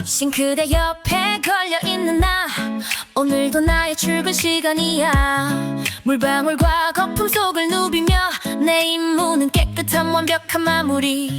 싱크대 옆에 걸려있는 나, 오늘도 나의 출근 시간이야. 물방울과 거품 속을 누비며 내 임무는 깨끗한 완벽한 마무리.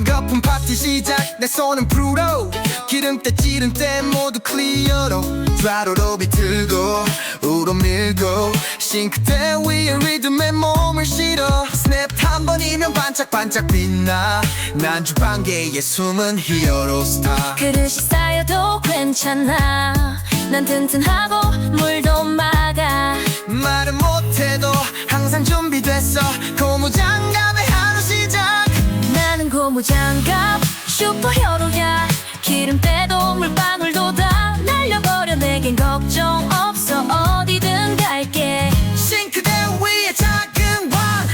거품 파티 시작, 내 손은 프루로. 기름때 찌름때 모두 클리어로. 좌로로 비틀고 우로 밀고 싱크대 위에 리듬에 몸을 실어. 스냅 한 번이면 반짝반짝 빛나. 난 주방계의 숨은 히어로 스타. 그릇이 쌓여도 괜찮아. 난 튼튼하고 물도 막아. 말은 못해도 항상 준비됐어. 고무장갑의 하루 시작. 나는 고무장갑 슈퍼히어로야. 기름때도 물방울도 다 날려버려. 내겐 걱정 없어. 어디든 갈게. 싱크대 위에 작은 왕.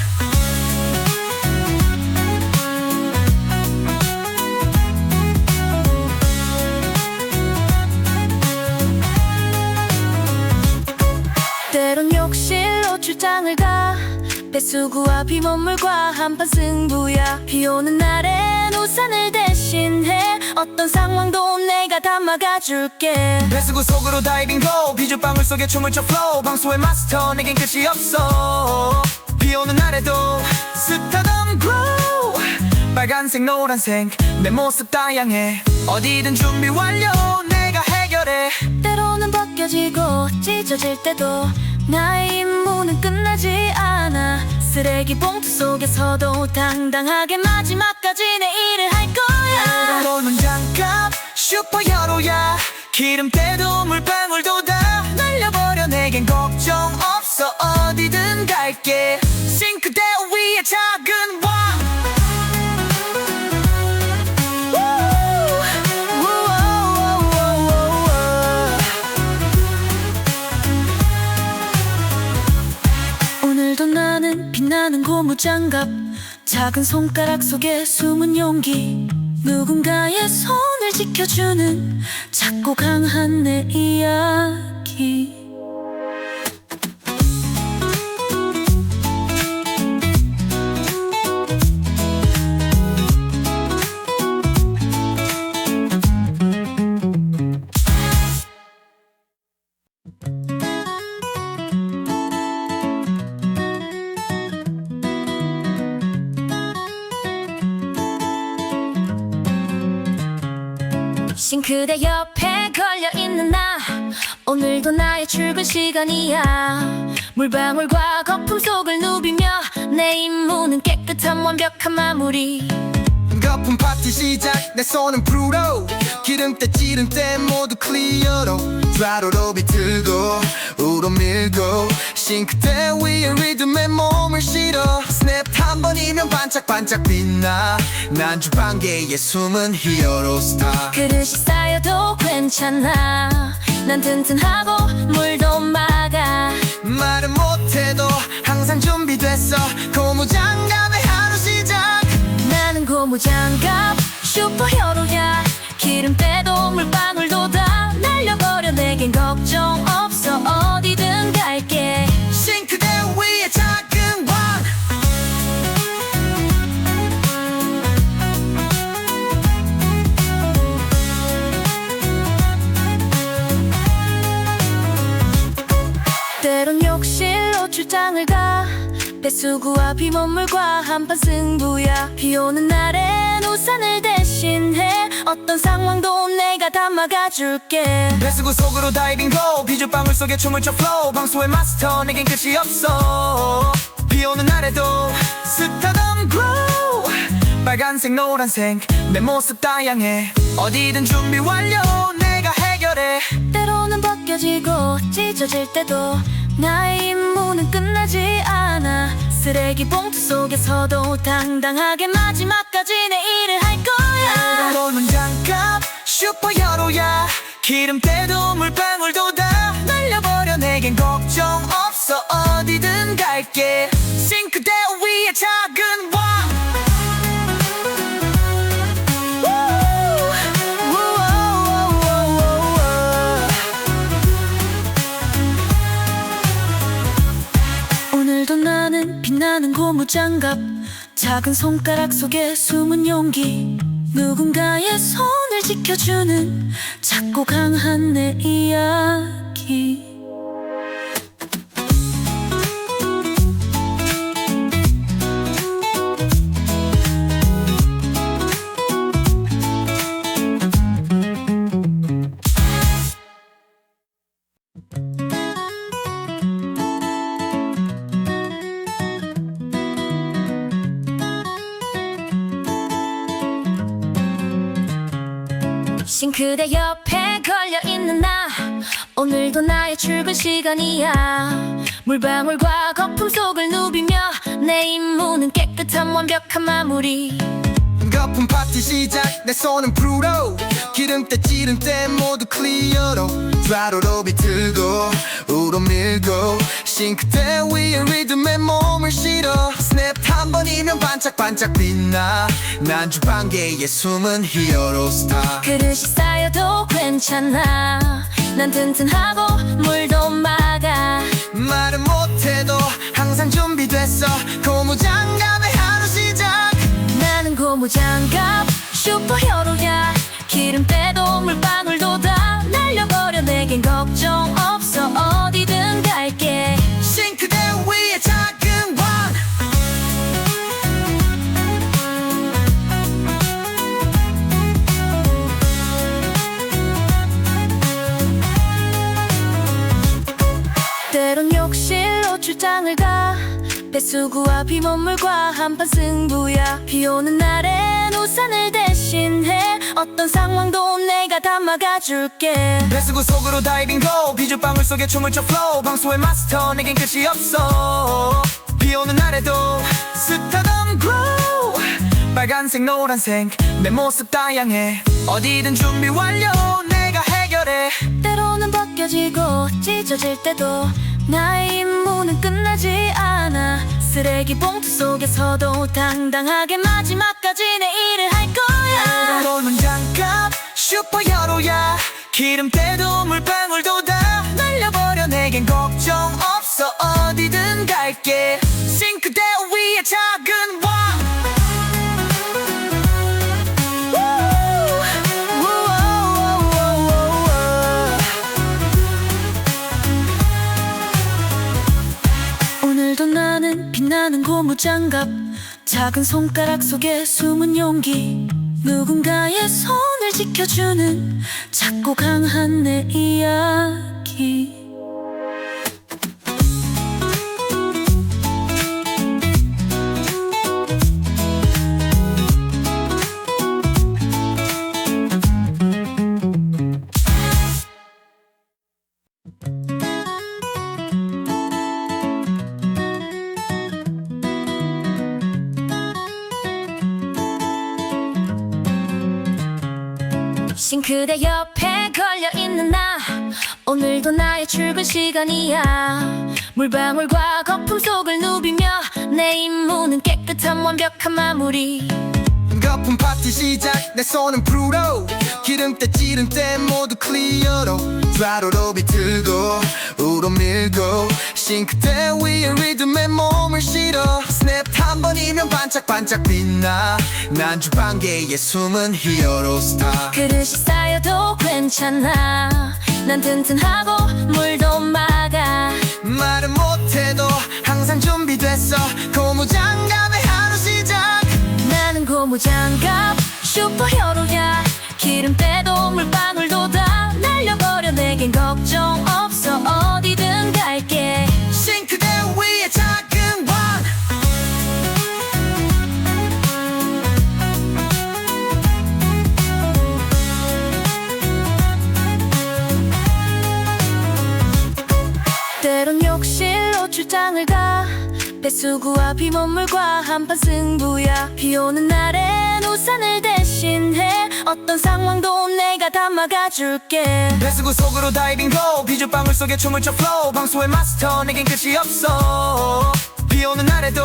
때론 욕실로 출장을 가. 배수구와 비눗물과 한판 승부야. 비오는 날엔 우산을 대신해. 어떤 상황도 내가 다 막아줄게. 배수구 속으로 다이빙고 비눗방울 속에 춤을 춰 플로우. 방수의 마스터 내겐 끝이 없어. 비오는 날에도 스타덤 grow. 빨간색 노란색 내 모습 다양해. 어디든 준비 완료. 내가 해결해. 때로는 벗겨지고 찢어질 때도 나의 임무는 끝나지 않아. 쓰레기 봉투 속에서도 당당하게 마지막까지 내 일을 할 거야. 고무장갑 슈퍼히어로야. 기름때도 물방울도 다 날려버려. 내겐 걱정 없어. 어디든 갈게. 싱크대 위에 작은 왕. 오늘도 나는 빛나는 고무장갑. 작은 손가락 속에 숨은 용기. 누군가의 손을 지켜주는 작고 강한 내 이야기. 싱크대 옆에 걸려있는 나, 오늘도 나의 출근 시간이야. 물방울과 거품 속을 누비며 내 임무는 깨끗한 완벽한 마무리. 거품 파티 시작, 내 손은 프루로. 기름때 찌름때 모두 클리어로. 좌로로 비틀고 우로 밀고 싱크대 위에 리듬에 몸을 실어. 스냅 한 번이면 반짝반짝 빛나. 난 주방계의 숨은 히어로 스타. 그릇이 쌓여도 괜찮아. 난 튼튼하고 물도 막아. 말은 못해도 항상 준비됐어. 고무장갑의 하루 시작. 나는 고무장갑 슈퍼히어로야. 기름때도 물방울도 다 날려버려. 내겐 걱정 없어. 어디든 갈게. 싱크대 위에 작은 왕. 때론 욕실로 출장을 가. 배수구와 비눗물과 한판 승부야. 비오는 날엔 우산을 대신해. 어떤 상황도 내가 다 막아줄게. 배수구 속으로 다이빙고 비눗방울 속에 춤을 춰 플로우. 방수의 마스터 내겐 끝이 없어. 비오는 날에도 스타덤 grow. 빨간색 노란색 내 모습 다양해. 어디든 준비 완료. 내가 해결해. 때로는 벗겨지고 찢어질 때도 나의 임무는 끝나지 않아. 쓰레기 봉투 속에서도 당당하게 마지막까지 내 일을 할 거야. 고무장갑 슈퍼히어로야. 기름때도 물방울도 다 날려버려. 내겐 걱정 없어. 어디든 갈게. 싱크대 위에 작은 왕. 빛나는 고무장갑 작은 손가락 속에 숨은 용기 누군가의 손을 지켜주는 작고 강한 내 이야기 싱크대 옆에 걸려있는 나 오늘도 나의 출근 시간이야 물방울과 거품 속을 누비며 내 임무는 깨끗한 완벽한 마무리 거품 파티 시작 내 손은 프루로 기름때 찌름때 모두 클리어로 좌로로 비틀고 우로 밀고 싱크대 위에 리듬에 몸을 실어 스냅 한 번이면 반짝반짝 빛나 난 주방계의 숨은 히어로 스타 그릇이 쌓여도 괜찮아 난 튼튼하고 물도 막아 말은 못해도 항상 준비됐어 고무장갑의 하루 시작 나는 고무장갑 슈퍼히어로야 기름 빼도 물방울도 다 날려버려 내겐 걱정 없어 어디든 갈게 싱크대 위에 작은 왕 때론 욕실로 출장을 가 배수구와 비먼물과 한판 승부야 비오는 날엔 우산을 대신해 어떤 상황도 내가 다 막아줄게 배수구 속으로 다이빙고 비눗방울 속에 춤을 춰 플로우 방수의 마스터 내겐 끝이 없어 비오는 날에도 스타덤 grow 빨간색 노란색 내 모습 다양해 어디든 준비 완료 내가 해결해 때로는 벗겨지고 찢어질 때도 나의 임무는 끝나지 않아 쓰레기 봉투 속에서도 당당하게 마지막까지 내 일을 할 거야 고무장갑 슈퍼히어로야 기름 때도 물방울도 다 날려버려 내겐 걱정 없어 어디든 갈게 싱크대 위에 작은 왕 오늘도 나는 빛나는 고무장갑 작은 손가락 속에 숨은 용기 누군가의 손을 지켜주는 작고 강한 내 이야기 싱크대 옆에 걸려있는 나 오늘도 나의 출근 시간이야 물방울과 거품 속을 누비며 내 임무는 깨끗한 완벽한 마무리 거품 파티 시작 내 손은 프루로 기름때 찌름때 모두 클리어로 좌로로 비틀고 우로 밀고 싱크대 위에 리듬에 몸을 실어 스냅 한 번이면 반짝반짝 빛나 난 주방계의 숨은 히어로 스타 그릇이 쌓여도 괜찮아 난 튼튼하고 물도 막아 말은 못해도 항상 준비됐어 고무장갑의 하루 시작 나는 고무장갑 슈퍼히어로야 기름 빼도 물방울도 다 날려버려 내겐 걱정 없어 어디든 갈게 싱크대 위에 작은 왕 때론 욕실로 출장을 가 배수구와 비먼물과 한판 승부야 비오는 날엔 우산을 대신해 어떤 상황도 내가 다 막아줄게 배수구 속으로 다이빙고 비눗방울 속에 춤을 춰 플로우 방수의 마스터 내겐 끝이 없어 비오는 날에도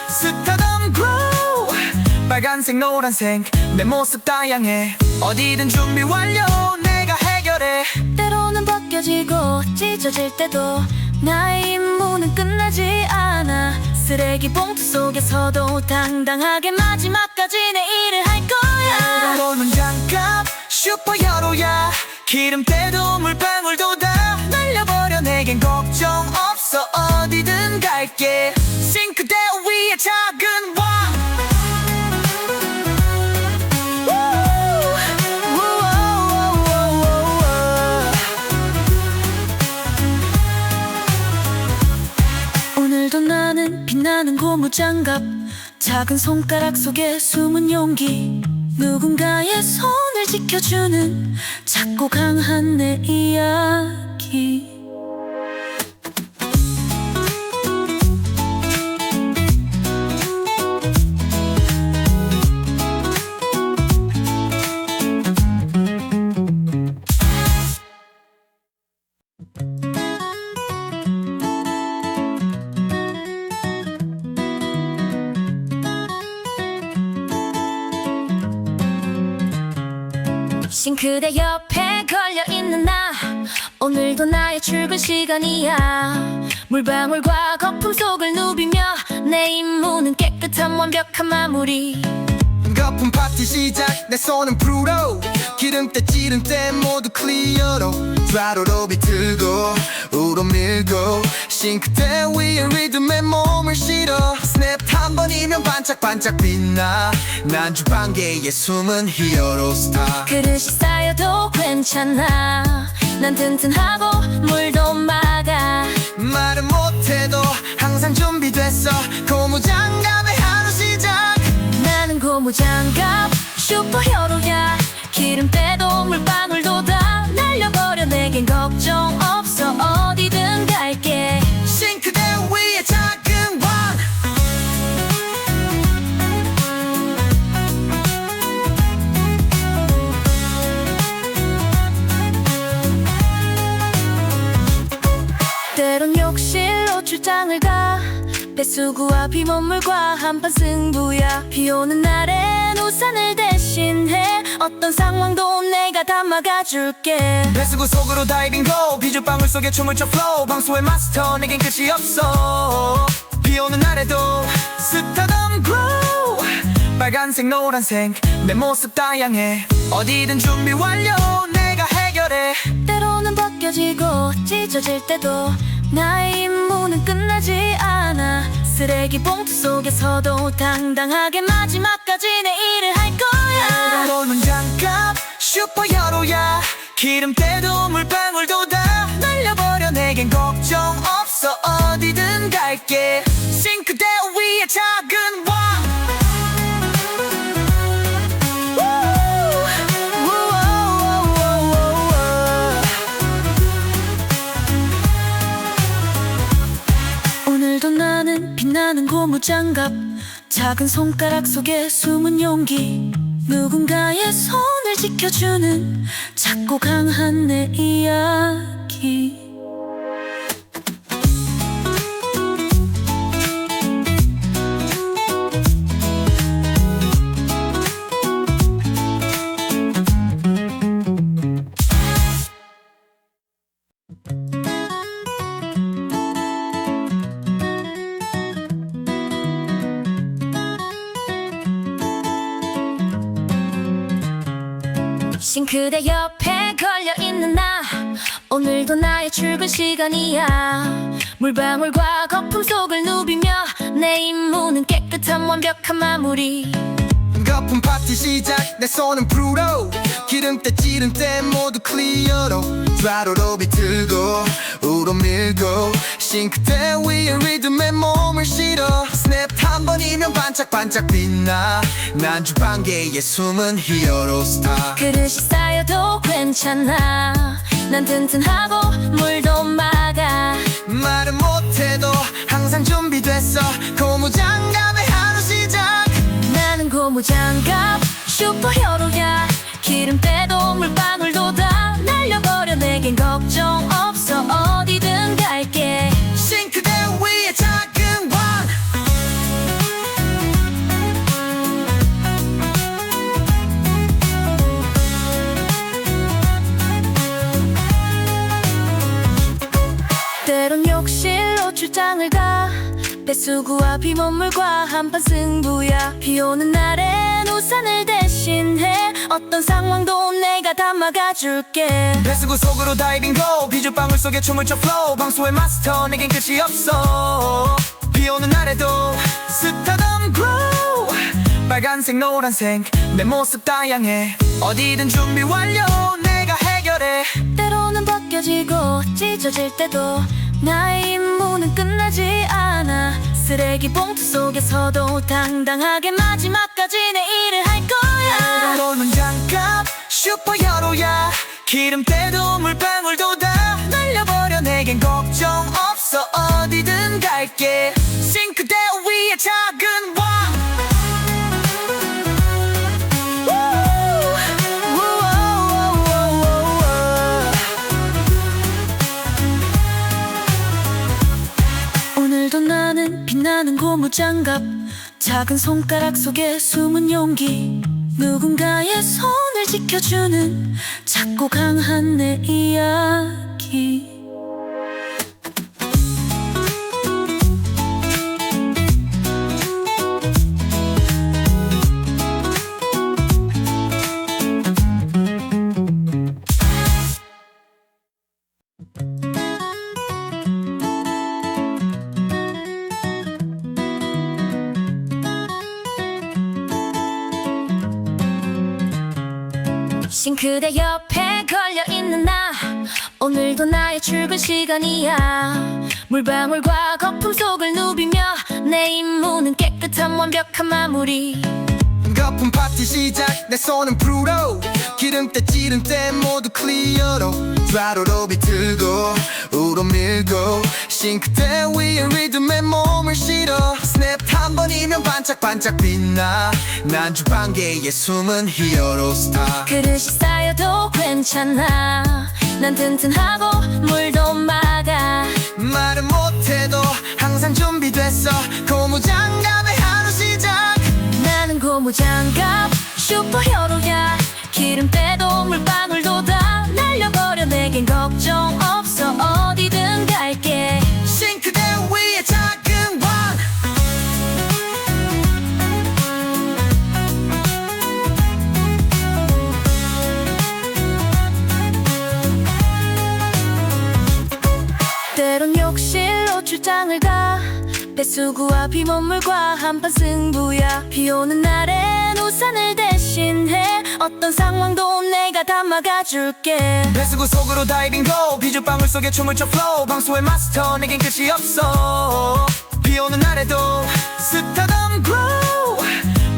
스타덤 grow 빨간색 노란색 내 모습 다양해 어디든 준비 완료 내가 해결해 때로는 벗겨지고 찢어질 때도 나의 임무는 끝나지 않아 쓰레기 봉투 속에서도 당당하게 마지막까지 내 일을 할 거야. 돌아오는 장갑 슈퍼히어로야. 기름때도 물방울도 다 날려버려. 내겐 걱정 없어. 어디든 갈게. 싱크대 위에 작은 왕. 오늘도 나는 빛나는 고무장갑, 작은 손가락 속에 숨은 용기, 누군가의 손을 지켜주는 작고 강한 내 이야기. 싱크대 옆에 걸려있는 나, 오늘도 나의 출근 시간이야. 물방울과 거품 속을 누비며 내 임무는 깨끗한 완벽한 마무리. 거품 파티 시작. 내 손은 프루로. 기름때 찌름때 모두 클리어로. 좌로로 비틀고 우로 밀고 싱크대 위에 리듬에 몸을 실어. 스냅 한 번이면 반짝반짝 빛나. 난 주방계의 숨은 히어로 스타. 그릇이 쌓여도 괜찮아. 난 튼튼하고 물도 막아. 말은 못해도 항상 준비됐어. 고무장갑의 하루 시작. 나는 고무장갑 슈퍼히어로야. 기름때도 물방울도 다 날려버려. 내겐 걱정 없어. 어디든 갈게. 싱크대 위에 작은 왕. 때론 욕실로 출장을 가. 배수구와 비눗물과 한판 승부야. 비오는 날엔 우산을 대신해. 어떤 상황도 내가 다 막아줄게. 배수구 속으로 다이빙고 비눗방울 속에 춤을 춰 플로우. 방수의 마스터 내겐 끝이 없어. 비오는 날에도 스타덤 글로우. 빨간색 노란색 내 모습 다양해. 어디든 준비 완료. 내가 해결해. 때로는 벗겨지고 찢어질 때도 나의 임무는 끝나지 않아. 쓰레기 봉투 속에서도 당당하게 마지막까지 내 일을 할 거야. 돌아오는 장갑 슈퍼히어로야. 기름때도 물방울도 다 날려버려. 내겐 걱정 없어. 어디든 갈게. 싱크대 위에 작은 왕. 오늘도 나는 빛나는 고무장갑, 작은 손가락 속에 숨은 용기, 누군가의 손을 지켜주는 작고 강한 내 이야기. 싱크대 옆에 걸려있는 나, 오늘도 나의 출근 시간이야. 물방울과 거품 속을 누비며 내 임무는 깨끗한 완벽한 마무리. 거품 파티 시작. 내 손은 프루로. 기름때 찌름때 모두 클리어로. 좌로로 비틀고 우로 밀고 싱크대 위에 리듬에 몸을 실어. 스냅 한 번이면 반짝반짝 빛나. 난 주방계의 숨은 히어로 스타. 그릇이 쌓여도 괜찮아. 난 튼튼하고 물도 막아. 말은 못해도 항상 준비됐어. 고무장갑의 하루 시작. 나는 고무장갑 슈퍼히어로야. 기름때도 물방울도 다 날려버려. 내겐 걱정 없어. 어디든 갈게. 싱크대 위에 작은 왕. 때론 욕실로 출장을 가. 배수구와 비먼물과 한판 승부야. 비 오는 날엔 우산을 대신해 어떤 상황도 내가 다 막아줄게. 배수구 속으로 다이빙고 비주방울 속에 춤을 춰 flow 방수의 마스터 내겐 끝이 없어. 비 오는 날에도 스타덤 grow 빨간색 노란색 내 모습 다양해. 어디든 준비 완료 내가 해결해. 때로는 벗겨지고 찢어질 때도 나의 임무는 끝나지 않아. 쓰레기 봉투 속에서도 당당하게 마지막까지 내 일을 할 거야. 때로는 장갑 슈퍼히어로야. 기름때도 물방울도 다 날려버려 내겐 걱정 없어. 어디든 갈게. 싱크대 위에 작은 왕. 오늘도 나는 빛나는 고무장갑. 작은 손가락 속에 숨은 용기. 누군가의 손을 지켜주는 작고 강한 내 이야기. 싱크대 옆에 걸려있는 나. 오늘도 나의 출근 시간이야. 물방울과 거품 속을 누비며 내 임무는 깨끗한 완벽한 마무리. 거품 파티 시작 내 손은 프루로 기름때 찌름때 모두 클리어로 좌로로 비틀고 우로 밀고 싱크대 위에 리듬에 몸을 실어 스냅 한 번이면 반짝반짝 빛나. 난 주방계의 숨은 히어로 스타. 그릇이 쌓여도 괜찮아. 난 튼튼하고 물도 막아. 말은 못해도 항상 준비됐어. 고무장갑의 하루 시작. 나는 고무장갑 슈퍼히어로야. 기름때도 물방울도 다 날려버려 내겐 걱정 없어. 어디든 갈게. 싱크대 위에 작은 왕. 때론 욕실로 출장을 가. 배수구와 비먼물과 한판 승부야. 비 오는 날엔 우산을 대신해 어떤 상황도 내가 다 막아줄게. 배수구 속으로 다이빙고 비주방울 속에 춤을 춰 flow 방수의 마스터 내겐 끝이 없어. 비 오는 날에도 스타덤 grow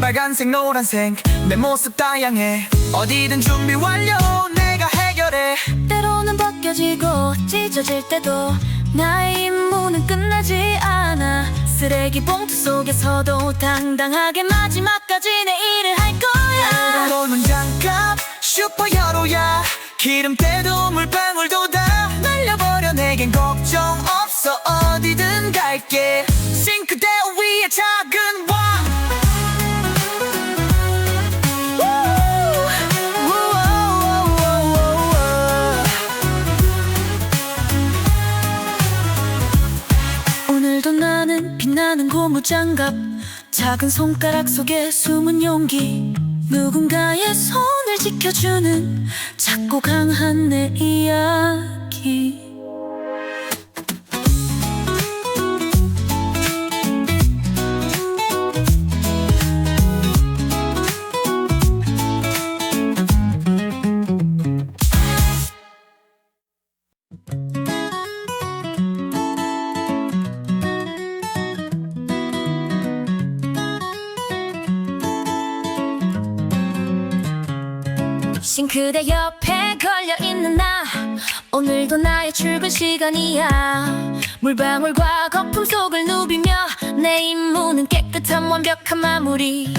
빨간색 노란색 내 모습 다양해. 어디든 준비 완료 내가 해결해. 때로는 벗겨지고 찢어질 때도 나의 임무는 끝나지 않아. 쓰레기 봉투 속에서도 당당하게 마지막까지 내 일을 할 거야. 때로는 장갑 슈퍼히어로야. 기름때도 물방울도 다 날려버려 내겐 걱정 없어. 어디든 갈게. 싱크대 위에 작은 왕. 오늘도 나는 빛나는 고무장갑. 작은 손가락 속에 숨은 용기. 누군가의 손을 지켜주는 작고 강한 내 이야기. 싱크대 옆에 걸려있는 나. 오늘도 나의 출근 시간이야. 물방울과 거품 속을 누비며 내 임무는 깨끗한 완벽한 마무리.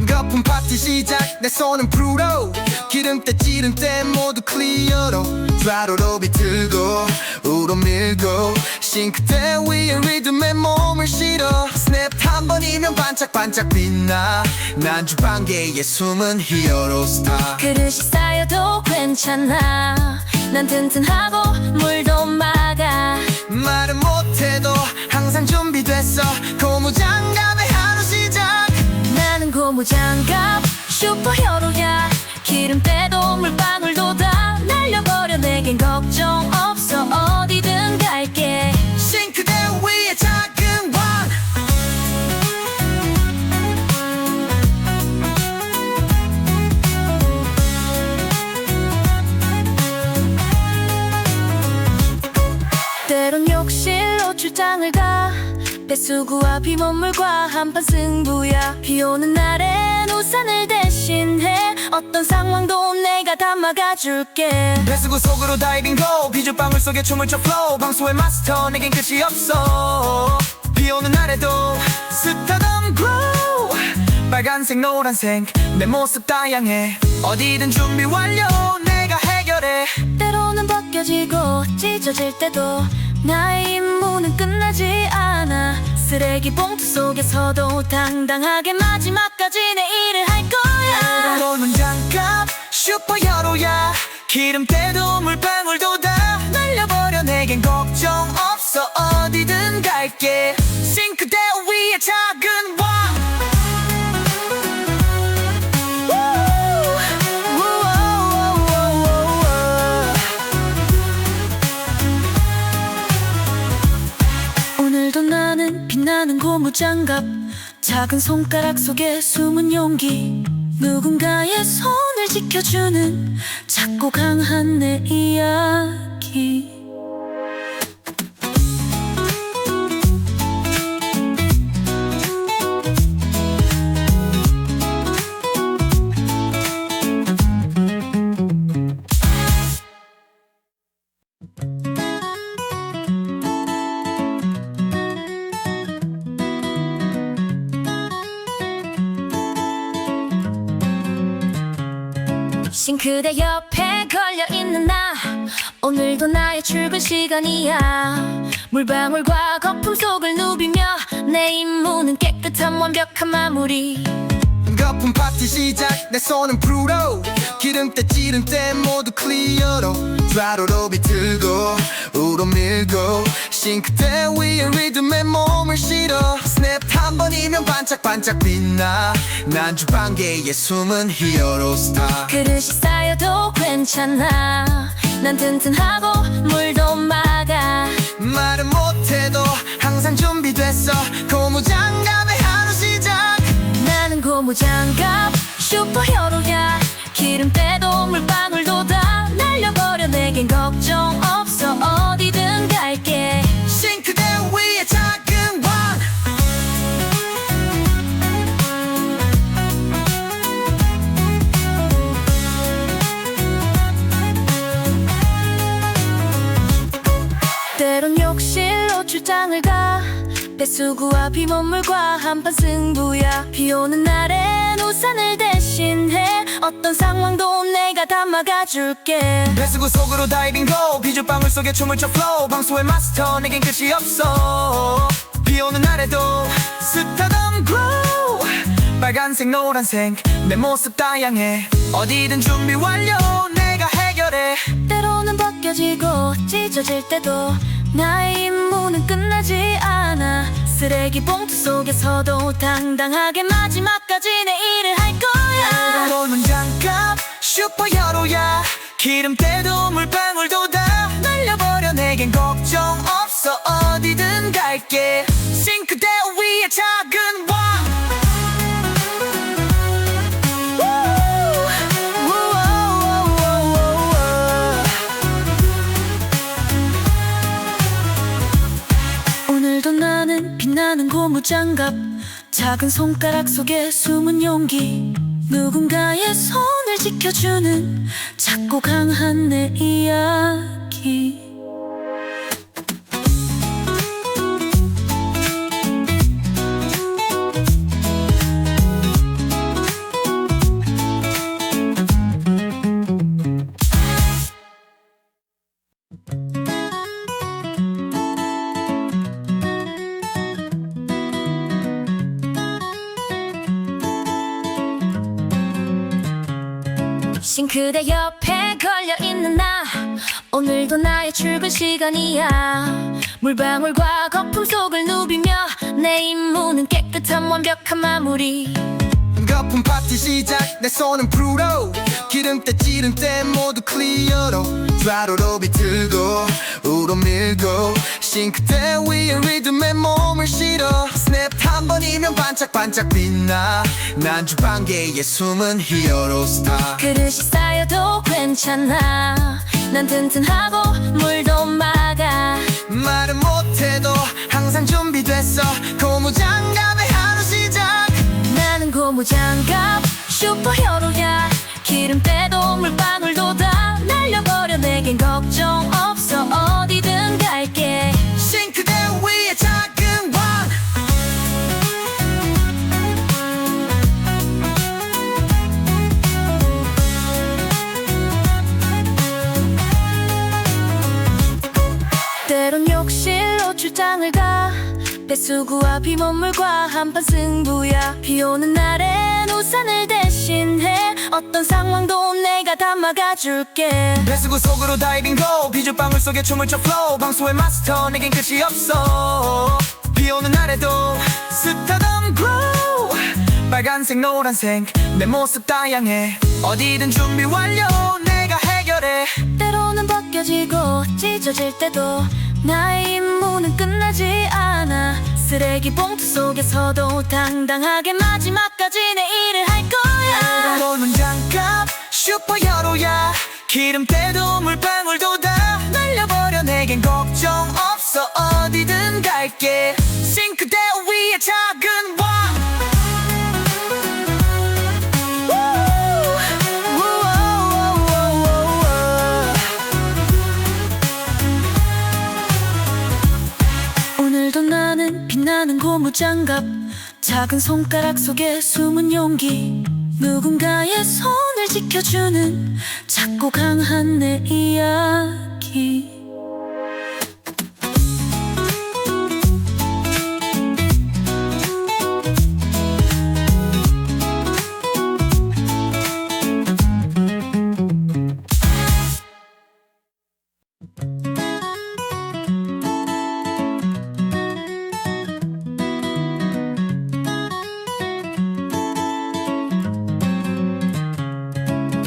거품 파티 시작 내 손은 프루로 기름때 찌름때 모두 클리어로 좌로로 비틀고 우로 밀고 싱크대 위에 리듬에 몸을 실어 스냅 한 번이면 반짝반짝 빛나. 난 주방계의 숨은 히어로 스타. 그릇이 쌓여도 괜찮아. 난 튼튼하고 물도 막아. 말은 못해도 항상 준비됐어. 준비됐어 고무장갑의 하루 시작 나는 고무장갑 슈퍼히어로야 기름때도 물방울도 다 날려버려 내겐 걱정 없어 어디든 갈게 싱크대 위에 작은 왕 때론 욕실로 출장을 가 배수구와 비먼물과 한판 승부야 비오는 날엔 우산을 대신해 어떤 상황도 내가 다 막아줄게 배수구 속으로 다이빙고 비눗방울 속에 춤을 춰 flow 방수의 마스터 내겐 끝이 없어 비오는 날에도 스타덤 grow 빨간색 노란색 내 모습 다양해 어디든 준비 완료 내가 해결해 때로는 벗겨지고 찢어질 때도 나의 임무는 끝나지 않아 쓰레기 봉투 속에서도 당당하게 마지막까지 내 일을 할 거야 고무장갑 슈퍼히어로야 기름때도 물방울도 다 날려버려 내겐 걱정 없어 어디든 갈게 싱크대 위에 작은 왕 오늘도 나는 빛나는 고무장갑 작은 손가락 속에 숨은 용기 누군가의 손을 지켜주는 작고 강한 내 이야기 싱크대 옆에 걸려있는 나 오늘도 나의 출근 시간이야 물방울과 거품 속을 누비며 내 임무는 깨끗한 완벽한 마무리 거품 파티 시작 내 손은 프루로 기름때 찌름때 모두 클리어로 좌로로 비틀고 우로 밀고 싱크대 위에 리듬에 몸을 실어 스냅 한 번이면 반짝반짝 빛나 난 주방계의 숨은 히어로 스타 그릇이 쌓여도 괜찮아 난 튼튼하고 물도 막아 말은 못해도 항상 준비됐어 고무장갑의 하루 시작 나는 고무장갑 슈퍼히어로야 기름때도 물방울도 다 날려버려 내겐 걱정 없어 어디든 갈게 싱크대 위에 작은 왕 때론 욕실로 출장을 가 배수구와 비먼물과 한판 승부야 비오는 날엔 우산을 대신해 어떤 상황도 내가 다 막아줄게 배수구 속으로 다이빙고 비눗방울 속에 춤을 춰 flow 방수의 마스터 내겐 끝이 없어 비오는 날에도 스타덤 grow 빨간색 노란색 내 모습 다양해 어디든 준비 완료 내가 해결해 때로는 벗겨지고 찢어질 때도 나의 임무는 끝나지 않아 쓰레기 봉투 속에서도 당당하게 마지막까지 내 일을 할 거야 고무장갑 슈퍼히어로야 기름때도 물방울도 다 날려버려 내겐 걱정 없어 어디든 갈게 싱크대 위에 작은 왕 오늘도 나는 빛나는 고무장갑 작은 손가락 속에 숨은 용기 누군가의 손을 지켜주는 작고 강한 내 이야기 싱크대 옆에 걸려있는 나 오늘도 나의 출근 시간이야 물방울과 거품 속을 누비며 내 임무는 깨끗한 완벽한 마무리. 거품 파티 시작 내 손은 프루로 기름때 찌름때 모두 클리어로 좌로로 비틀고 우로 밀고 싱크대 위에 리듬에 몸을 실어 스냅 한 번이면 반짝반짝 빛나 난 주방계의 숨은 히어로 스타. 그릇이 쌓여도 괜찮아 난 튼튼하고 물도 막아. 말은 못해도 항상 준비됐어 고무장갑의 하루 시작. 나는 고무장갑 슈퍼히어로야. 기름때도 물방울도 다 날려버려. 내겐 걱정 없어 어디든 갈게. 싱크대 위에 작은 왕. 때론 욕실로 출장을 가. 배수구와 비먼물과 한판 승부야. 비오는 날엔 우산을 대신해. 어떤 상황도 내가 다 막아줄게. 배수구 속으로 다이빙고 비눗방울 속에 춤을 춰 flow. 방수의 마스터 내겐 끝이 없어. 비오는 날에도 스타덤 glow. 빨간색 노란색 내 모습 다양해. 어디든 준비 완료 내가 해결해. 때로는 벗겨지고 찢어질 때도 나의 임무는 끝나지 않아. 쓰레기 봉투 속에서도 당당하게 마지막까지 내 일을 할 거야. 고무장갑 슈퍼히어로야. 기름때도 물방울도 다 날려버려. 내겐 걱정 없어 어디든 갈게. 싱크대 위에 작은 왕. 오늘도 나는 빛나는 고무장갑. 작은 손가락 속에 숨은 용기. 누군가의 손을 지켜주는 작고 강한 내 이야기.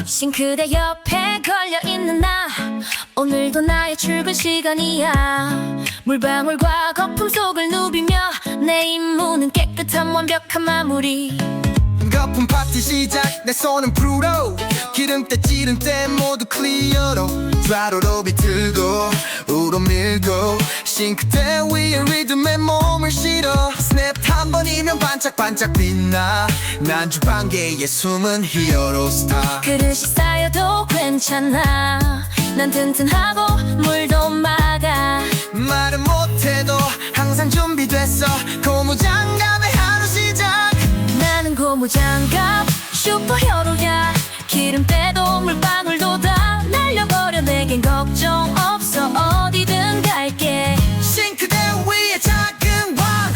싱크대 옆에 걸려있는 나. 오늘도 나의 출근 시간이야. 물방울과 거품 속을 누비며 내 임무는 깨끗한 완벽한 마무리. 거품 파티 시작 내 손은 프루로 기름때 찌름때 모두 클리어로 좌로로 비틀고 우로 밀고 싱크대 위에 리듬에 몸을 실어 스냅 한 번이면 반짝반짝 빛나 난 주방계의 숨은 히어로 스타. 그릇이 쌓여도 괜찮아 난 튼튼하고 물도 막아. 말은 못해도 항상 준비됐어 고무장갑의 하루 시작. 나는 고무장갑 슈퍼히어로야. 기름때도 물방울도 다 날려버려. 내겐 걱정 없어 어디든 갈게. 싱크대 위에 작은 왕.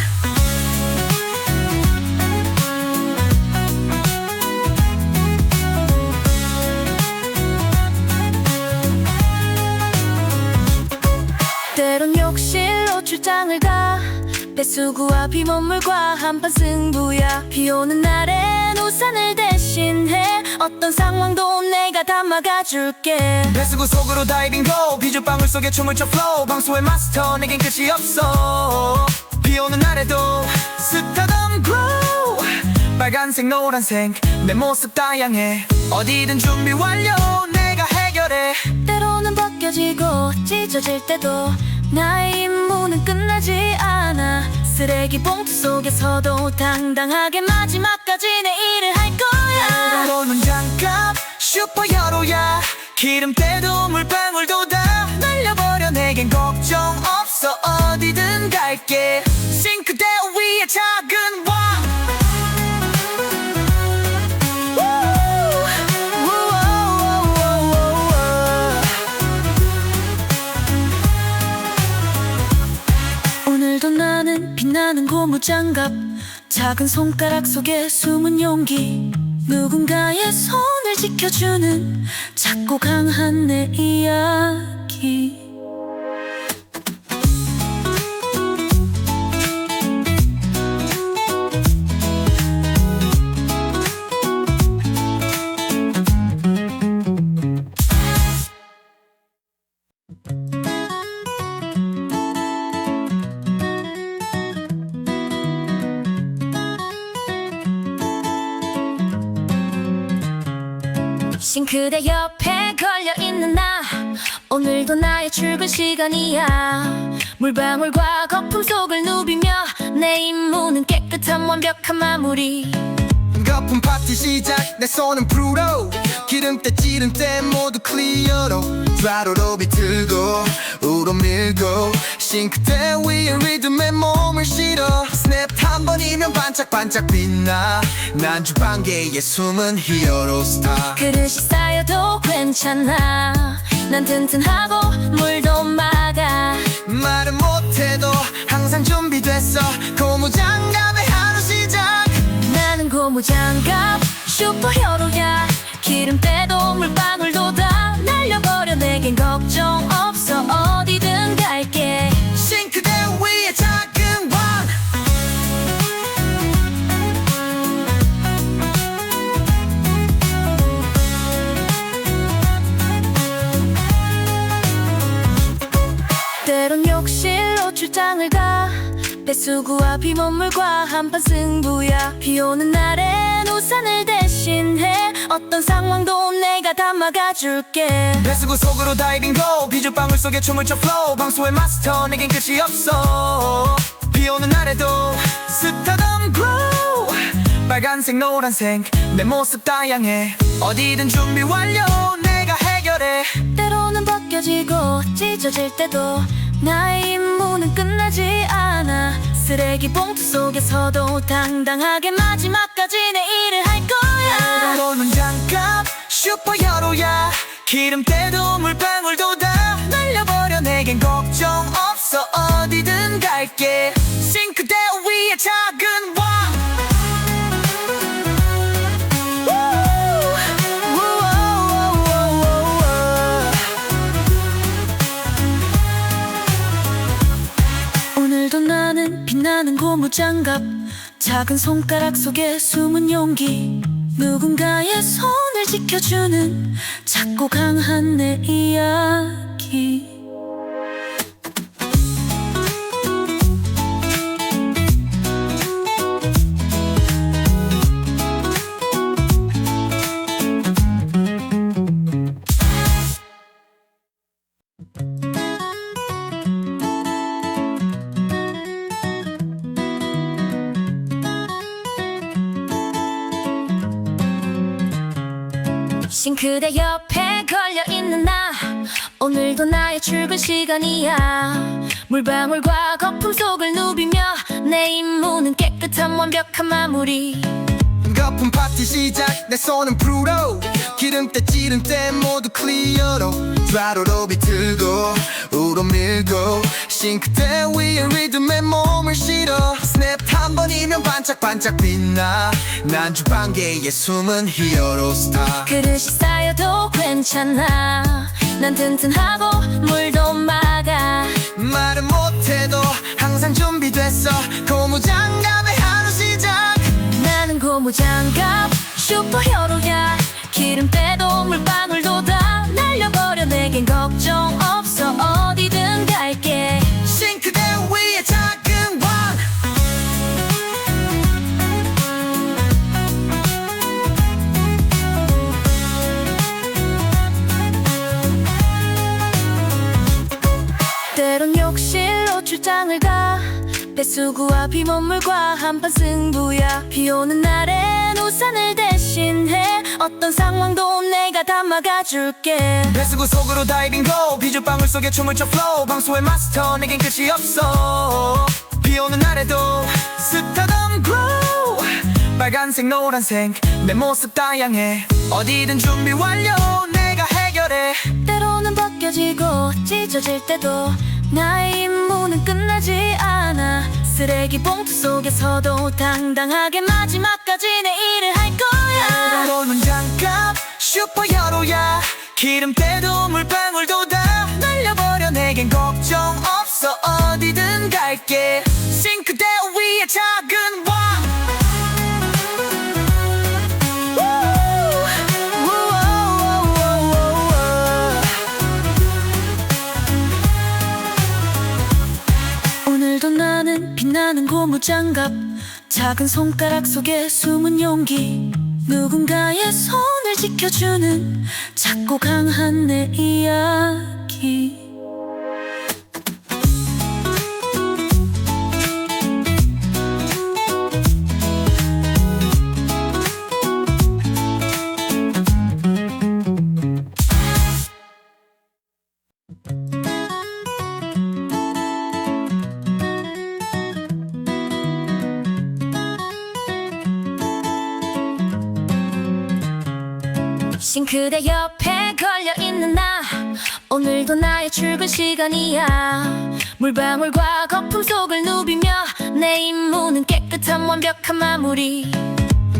때론 욕실로 출장을 가. 배수구와 비먼물과 한판 승부야. 비오는 날엔 우산을 대신해. 어떤 상황도 내가 다 막아줄게. 배수구 속으로 다이빙고 비눗방울 속에 춤을 춰 flow. 방수의 마스터 내겐 끝이 없어. 비오는 날에도 스타덤 glow. 빨간색 노란색 내 모습 다양해. 어디든 준비 완료 내가 해결해. 때로는 벗겨지고 찢어질 때도 나의 임무는 끝나지 않아. 쓰레기 봉투 속에서도 당당하게 마지막까지 내 일을 할 거야. 고무장갑 슈퍼히어로야. 기름때도 물방울도 다 날려버려. 내겐 걱정 없어 어디든 갈게. 싱크대 위에 작은 왕. 오늘도 나는 빛나는 고무장갑. 작은 손가락 속에 숨은 용기. 누군가의 손을 지켜주는 작고 강한 내 이야기. 싱크대 옆에 걸려있는 나 오늘도 나의 출근 시간이야 물방울과 거품 속을 누비며 내 임무는 깨끗한 완벽한 마무리 거품 파티 시작 내 손은 프루로 기름때 찌름때 모두 클리어로 좌로로 비틀고 우로 밀고 싱크대 위에 리듬에 몸을 실어 스냅 한 번이면 반짝반짝 빛나 난 주방계의 숨은 히어로 스타 그릇이 쌓여도 괜찮아 난 튼튼하고 물도 막아 말은 못해도 항상 준비됐어 고무장갑의 하루 시작 나는 고무장갑 슈퍼히어로야 기름때도 물방울도 다 날려버려 내겐 걱정 없어 어디든 갈게 싱크대 위에 작은 왕 때론 욕실로 출장을 가 배수구와 비눗물과 한판 승부야 비오는 날엔 우산을 대신해 어떤 상황도 내가 다 막아줄게 배수구 속으로 다이빙고 비눗방울 속에 춤을 춰 flow 방수의 마스터 내겐 끝이 없어 비오는 날에도 스타덤 glow 빨간색 노란색 내 모습 다양해 어디든 준비 완료 내가 해결해 때로는 벗겨지고 찢어질 때도 나의 임무는 끝나지 않아 쓰레기 봉투 속에서도 당당하게 마지막까지 내 일을 할 거야 너는 장갑 슈퍼히어로야 기름때도 물방울도 다 날려버려 내겐 걱정 없어 어디든 갈게 싱크대 위에 작은 왕 오늘도 나는 빛나는 고무장갑 작은 손가락 속에 숨은 용기 누군가의 손을 지켜주는 작고 강한 내 이야기 싱크대 옆에 걸려있는 나 오늘도 나의 출근 시간이야 물방울과 거품 속을 누비며 내 임무는 깨끗한 완벽한 마무리 거품 파티 시작 내 손은 프루로 기름때 찌름때 모두 클리어로 좌로로 비틀고 우로 밀고 싱크대 위에 리듬에 몸을 실어 스냅 한 번이면 반짝반짝 빛나 난 주방계의 숨은 히어로 스타 그릇이 쌓여도 괜찮아 난 튼튼하고 물도 막아 말은 못해도 항상 준비됐어 고무장갑의 하루 시작 나는 고무장갑 슈퍼히어로야 기름때도 물방울도 다 날려버려 내겐 걱정 없어 어디든 갈게 싱크대 위에 작은 왕 때론 욕실로 출장을 가 배수구와 비눗물과 한판 승부야 비오는 날엔 우산을 대신해 어떤 상황도 내가 다 막아줄게 배수구 속으로 다이빙고 비눗방울 속에 춤을 춰 flow 방수의 마스터 내겐 끝이 없어 비오는 날에도 스타덤 glow 빨간색 노란색 내 모습 다양해 어디든 준비 완료 내가 해결해 때로는 벗겨지고 찢어질 때도 나의 임무는 끝나지 않아 쓰레기 봉투 속에서도 당당하게 마지막까지 내 일을 할 거야 너는 장갑 슈퍼히어로야 기름때도 물방울도 다 날려버려 내겐 걱정 없어 어디든 갈게 싱크대 위에 작은 왕 오늘도 나는 빛나는 고무장갑 작은 손가락 속에 숨은 용기 누군가의 손을 지켜주는 작고 강한 내 이야기. 싱크대 옆에 걸려있는 나, 오늘도 나의 출근 시간이야. 물방울과 거품 속을 누비며 내 임무는 깨끗한 완벽한 마무리.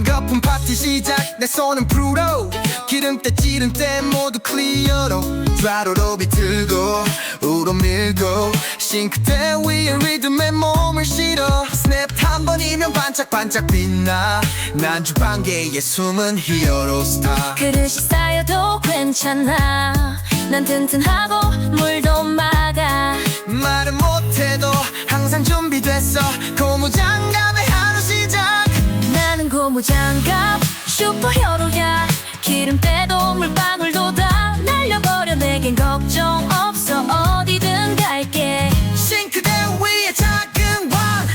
거품 파티 시작 내 손은 프루로 기름때 찌름때 모두 클리어로 좌로로 비틀고 우로 밀고 싱크대 위에 리듬에 몸을 실어 스냅 한 번이면 반짝반짝 빛나 난 주방계의 숨은 히어로 스타. 그릇이 쌓여도 괜찮아, 난 튼튼하고 물도 막아. 말은 못해도 항상 준비됐어 고무장갑의 하루 시작. 나는 고무장갑 슈퍼히어로야. 기름때도 물방울도 다 날려버려. 내겐 걱정 없어, 어디든 갈게. 싱크대 위에 작은 왕.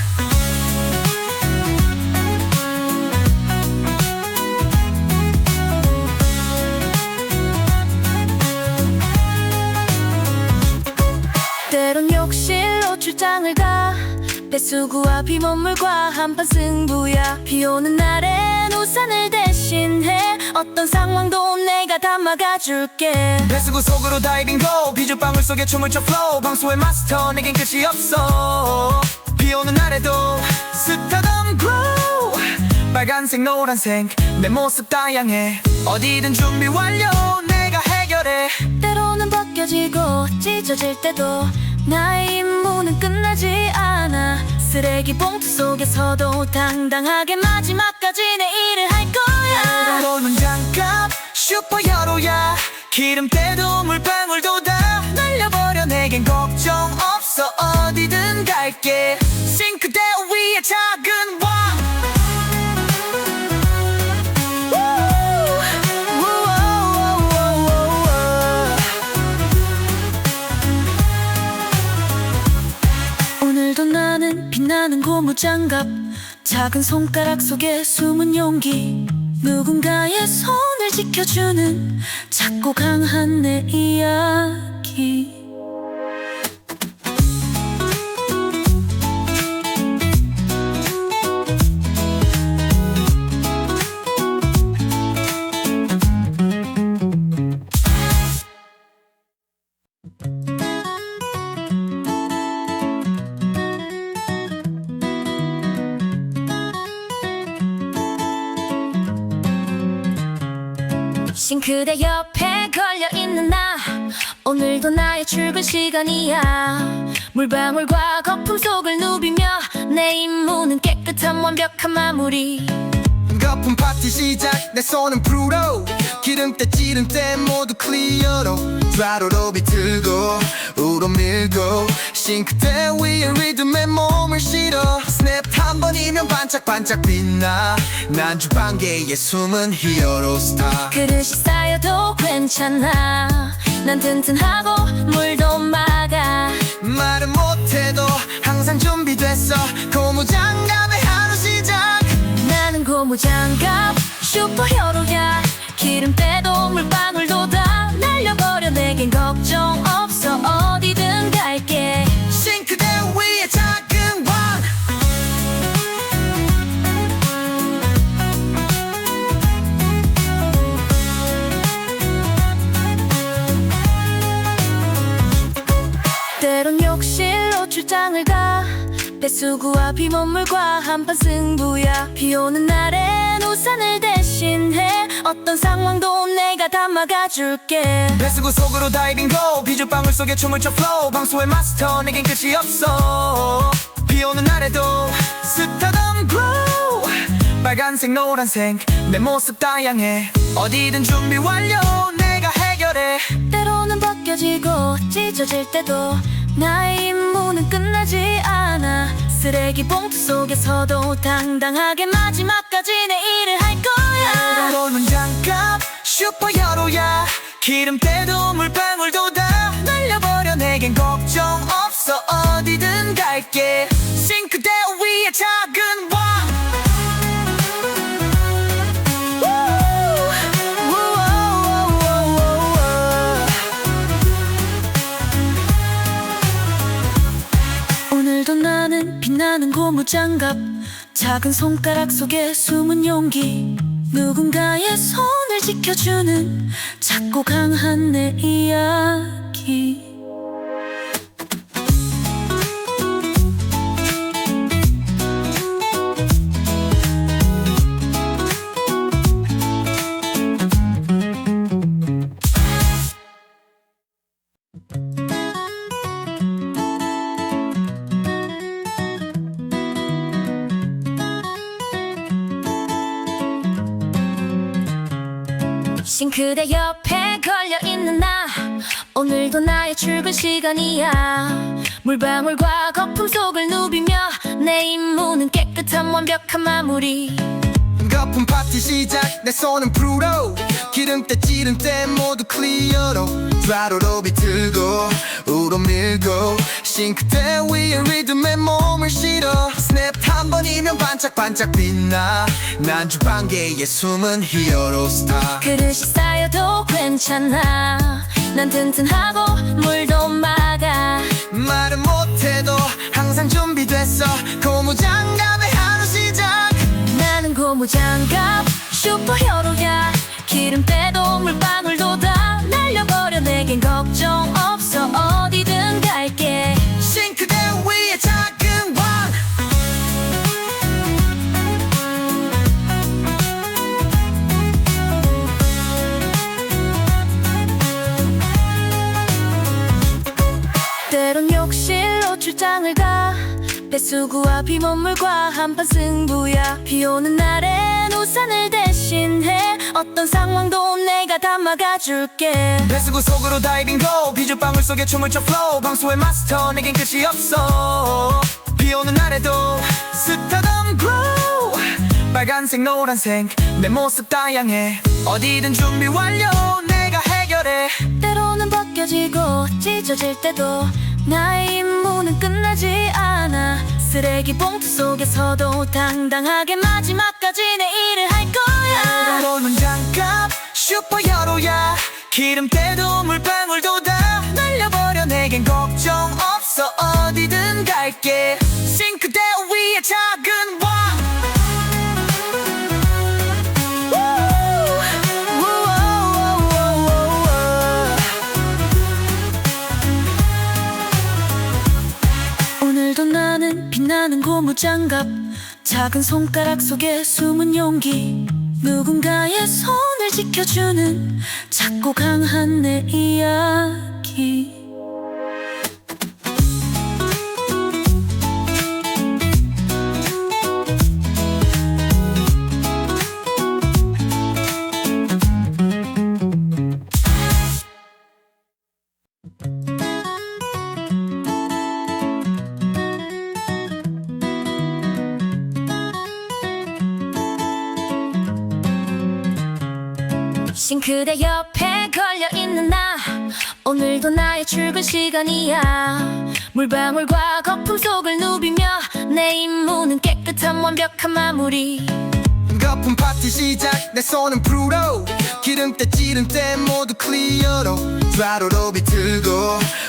때론 욕실로 출장을 가. 배수구와 비먼물과 한판 승부야. 비오는 날엔 우산을 대신해. 어떤 상황도 내가 다 막아줄게. 배수구 속으로 다이빙고 비눗방울 속에 춤을 춰 flow. 방수의 마스터 내겐 끝이 없어. 비오는 날에도 스타덤 grow. 빨간색 노란색 내 모습 다양해. 어디든 준비 완료 내가 해결해. 때로는 벗겨지고 찢어질 때도 나의 임무는 끝나지 않아. 쓰레기 봉투 속에서도 당당하게 마지막까지 내 일을 할 거야. 고무장갑 슈퍼히어로야. 기름때도 물방울도 다 날려버려. 내겐 걱정 없어, 어디든 갈게. 싱크대 위에 작은 왕. 오늘도 나는 빛나는 고무장갑. 작은 손가락 속에 숨은 용기. 누군가의 손을 지켜주는 작고 강한 내 이야기. 싱크대 옆에 걸려있는 나, 오늘도 나의 출근 시간이야. 물방울과 거품 속을 누비며 내 임무는 깨끗한 완벽한 마무리. 거품 파티 시작 내 손은 프루로 기름때 찌름때 모두 클리어로 좌로로 비틀고 우로 밀고 싱크대 위에 리듬에 몸을 실어 스냅 한 번이면 반짝반짝 빛나 난 주방계의 숨은 히어로 스타. 그릇이 쌓여도 괜찮아, 난 튼튼하고 물도 막아. 말은 못해도 항상 준비됐어 고무장갑의 하루 시작. 나는 고무장갑 슈퍼히어로야. 기름때도 물방울도 다 날려버려. 내겐 걱정 없어, 어디든 갈게. 싱크대 위에 작은 왕. 때론 욕실로 출장을 가. 배수구와 비먼물과 한판 승부야. 비오는 날엔 우산을 대신해. 어떤 상황도 내가 다 막아줄게. 배수구 속으로 다이빙고 비눗방울 속에 춤을 춰 flow. 방수의 마스터 내겐 끝이 없어. 비오는 날에도 스타덤 grow. 빨간색 노란색 내 모습 다양해. 어디든 준비 완료 내가 해결해. 때로는 벗겨지고 찢어질 때도 나의 임무는 끝나지 않아. 쓰레기 봉투 속에서도 당당하게 마지막까지 내 일을 할 거야. 돌아오는 장갑 슈퍼히어로야 기름때도 물방울도 다 날려버려 내겐 걱정 없어 어디든 갈게 싱크대 위에 작은 왕 오늘도 나는 빛나는 고무장갑 작은 손가락 속에 숨은 용기 누군가의 손을 지켜주는 작고 강한 내 이야기 싱크대 옆에 걸려있는 나 오늘도 나의 출근 시간이야 물방울과 거품 속을 누비며 내 임무는 깨끗한 완벽한 마무리 거품 파티 시작 내 손은 프루로 기름때 찌름때 모두 클리어로 좌로로 비틀고 우로 밀고 싱크대 위에 리듬에 몸을 실어 스냅 한 번이면 반짝반짝 빛나 난 주방계의 숨은 히어로 스타 그릇이 쌓여도 괜찮아 난 튼튼하고 물도 막아 말은 못해도 항상 준비됐어 고무장갑의 하루 시작 나는 고무장갑 슈퍼히어로야 기름때도 물방울도 다 날려버려 내겐 걱정 없어 어디든 갈게 싱크대 위에 작은 왕 때론 욕실로 출장을 가 배수구와 비눗물과 한판 승부야 비오는 날엔 우산을 대신해 어떤 상황도 내가 다 막아줄게 배수구 속으로 다이빙고 비눗방울 속에 춤을 춰 플로우 방수의 마스터 내겐 끝이 없어 비오는 날에도 스타덤 glow 빨간색 노란색 내 모습 다양해 어디든 준비 완료 내가 해결해 때로는 벗겨지고 찢어질 때도 나의 임무는 끝나지 않아 쓰레기 봉투 속에서도 당당하게 마지막까지 내 일을 할 거야 돌아오는 장갑 슈퍼히어로야 기름때도 물방울도 다 날려버려 내겐 걱정 없어 어디든 갈게 싱크대 위에 작은 왕 오늘도 나는 빛나는 고무장갑 작은 손가락 속에 숨은 용기 누군가의 손을 지켜주는 작고 강한 내 이야기 싱크대 옆에 걸려있는 나 오늘도 나의 출근 시간이야 물방울과 거품 속을 누비며 내 임무는 깨끗한 완벽한 마무리 거품 파티 시작 내 손은 프루로 기름때 찌름때 모두 클리어로 좌로로 비틀고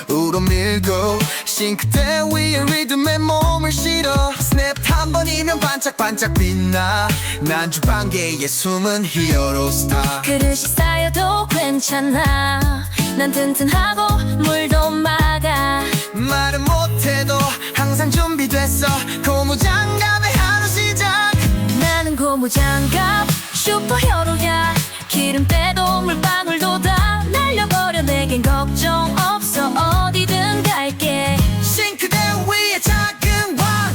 우로 밀고 싱크대 위에 리듬에 몸을 실어 스냅 한 번이면 반짝반짝 빛나 난 주방계의 숨은 히어로 스타 그릇이 쌓여도 괜찮아 난 튼튼하고 물도 막아 말은 못해도 항상 준비됐어 고무장갑의 하루 시작 나는 고무장갑 슈퍼히어로야 기름때도 물방울도 다 날려버려 내겐 걱정 없어 어디든 갈게 싱크대 위에 작은 왕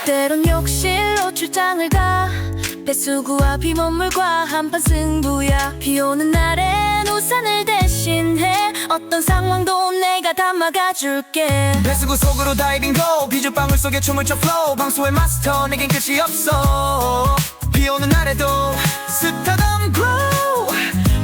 때론 욕실로 출장을 가 배수구와 비눗물과 한판 승부야 비오는 날엔 우산을 대신해 어떤 상황도 내가 다 막아줄게. 배수구 속으로 다이빙고 비눗방울 속에 춤을 춰 flow 방수의 마스터 내겐 끝이 없어. 비오는 날에도 스타덤 grow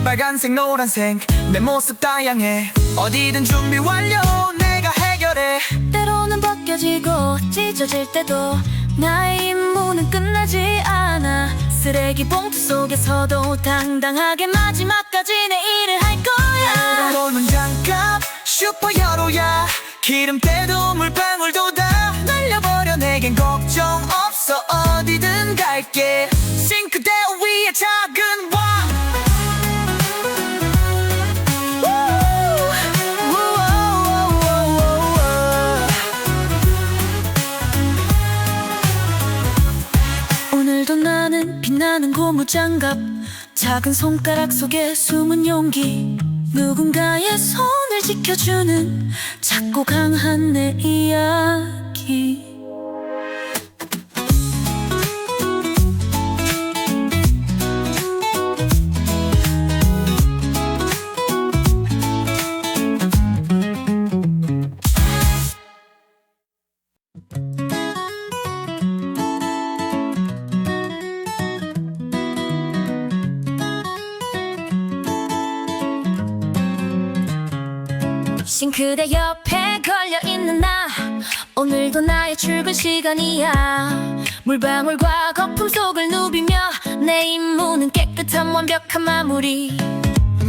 빨간색 노란색 내 모습 다양해. 어디든 준비 완료 내가 해결해. 때로는 벗겨지고 찢어질 때도 나의 임무는 끝나지 않아. 쓰레기 봉투 속에서도 당당하게 마지막까지 내 일을 할 거야. 돌문 장갑 슈퍼히어로야. 기름때도 물방울도 다 날려버려. 내겐 걱정 없어 어디든 갈게. 싱크대 위에 작은 왕. 오늘도 나는 빛나는 고무장갑. 작은 손가락 속에 숨은 용기. 누군가의 손을 지켜주는 작고 강한 내 이야기. 싱크대 옆에 걸려있는 나. 오늘도 나의 출근 시간이야. 물방울과 거품 속을 누비며 내 임무는 깨끗한 완벽한 마무리.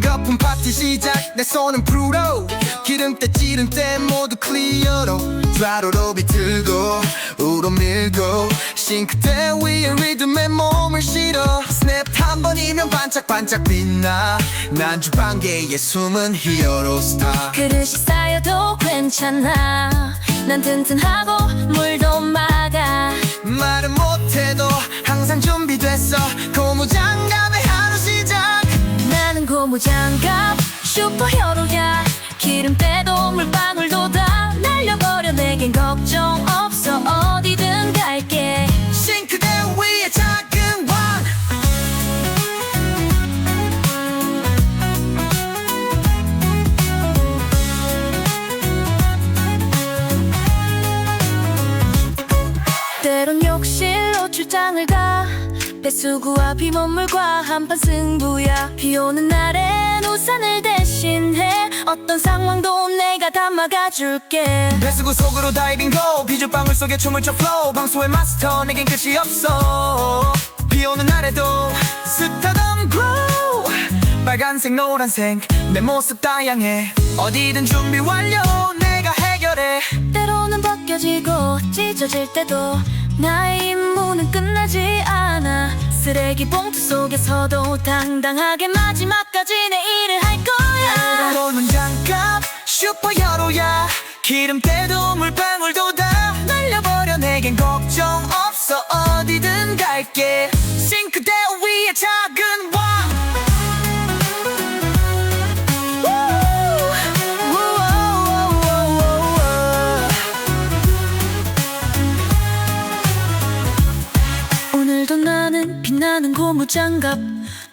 거품 파티 시작 내 손은 프루로 기름때 찌른때 모두 클리어로 좌로로 비틀고 우로 밀고 싱크대 위에 리듬에 몸을 실어 스냅 한 번이면 반짝반짝 빛나. 난 주방계의 숨은 히어로 스타. 그릇이 쌓여도 괜찮아. 난 튼튼하고 물도 막아. 말은 못해도 항상 준비됐어. 고무장갑의 하루 시작. 나는 고무장갑 슈퍼히어로야. 기름때도 물방울도 다 날려버려. 내겐 걱정 없어 어디든 갈게. 싱크대 위에 작은 왕. 때론 욕실로 출장을 가. 배수구와 비먼물과 한판 승부야. 비오는 날엔 우산을 대신해. 어떤 상황도 내가 다 막아줄게. 배수구 속으로 다이빙고 비눗방울 속에 춤을 춰 flow 방수의 마스터 내겐 끝이 없어. 비오는 날에도 스타덤 grow 빨간색 노란색 내 모습 다양해. 어디든 준비 완료 내가 해결해. 때로는 벗겨지고 찢어질 때도 나의 임무는 끝나지 않아. 쓰레기 봉투 속에서도 당당하게 마지막까지 내 일을 할 거야. 돌문 장갑 슈퍼히어로야. 기름때도 물방울도 다 날려버려. 내겐 걱정 없어 어디든 갈게. 싱크대 위에 작은 왕. 오늘도 나는 빛나는 고무장갑.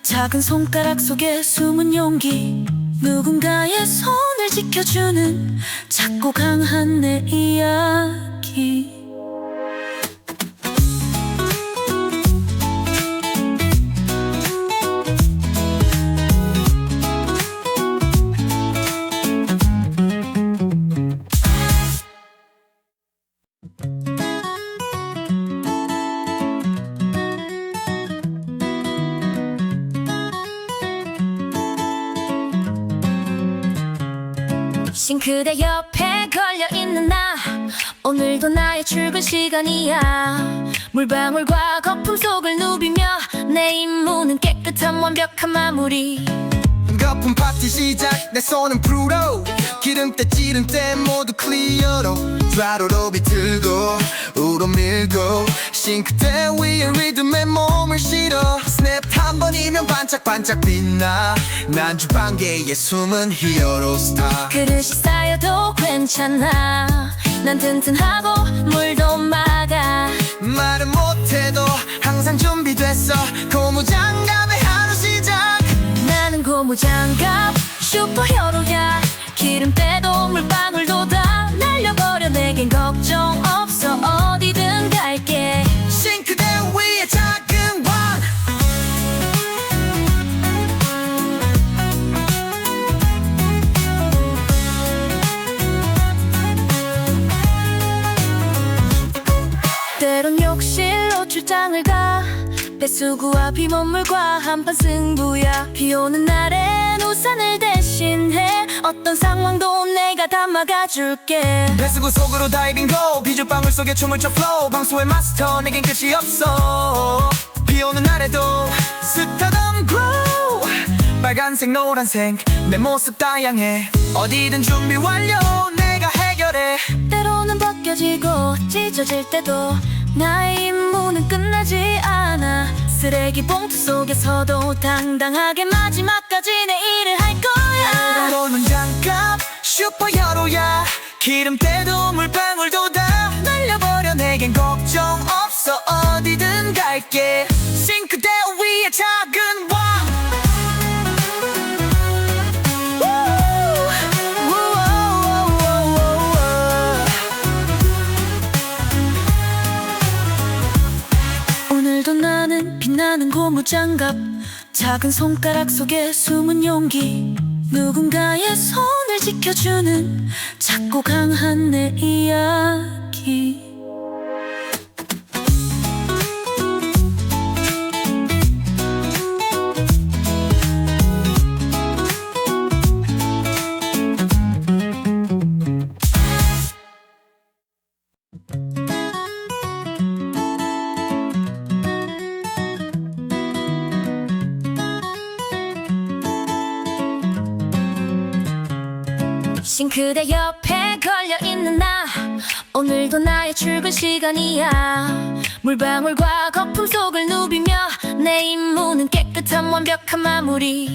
작은 손가락 속에 숨은 용기. 누군가의 손을 지켜주는 작고 강한 내 이야기. 싱크대 옆에 걸려있는 나. 오늘도 나의 출근 시간이야. 물방울과 거품 속을 누비며 내 임무는 깨끗한 완벽한 마무리. 거품 파티 시작 내 손은 프루로 기름때 찌른때 모두 클리어로 좌로로 비틀고 우로 밀고 싱크대 위에 리듬에 몸을 실어 스냅 한 번이면 반짝반짝 빛나. 난 주방계의 숨은 히어로 스타. 그릇이 쌓여도 괜찮아. 난 튼튼하고 물도 막아. 말은 못해도 항상 준비됐어. 고무장갑의 하루 시작. 나는 고무장갑 슈퍼히어로야. 때도 물방울도 다 날려버려 내겐 걱정 없어 어디든 갈게 싱크대 위에 작은 왕 때론 욕실로 출장을 가 배수구와 비먼물과 한판 승부야 비오는 날엔 우산을 대신해 어떤 상황도 내가 다 막아줄게 배수구 속으로 다이빙고 비눗방울 속에 춤을 춰 flow 방수의 마스터 내겐 끝이 없어 비오는 날에도 스타덤 grow 빨간색 노란색 내 모습 다양해 어디든 준비 완료 내가 해결해 때로는 벗겨지고 찢어질 때도 나의 임무는 끝나지 않아 쓰레기 봉투 속에서도 당당하게 마지막까지 내 일을 할 거야 때로는 장갑 슈퍼히어로야 기름때도 물방울도 다 날려버려 내겐 걱정 없어 어디든 갈게 싱크대 위에 작은 왕 오늘도 나는 빛나는 고무장갑 작은 손가락 속에 숨은 용기 누군가의 손을 지켜주는 작고 강한 내 이야기 싱크대 옆에 걸려있는 나 오늘도 나의 출근 시간이야 물방울과 거품 속을 누비며 내 임무는 깨끗한 완벽한 마무리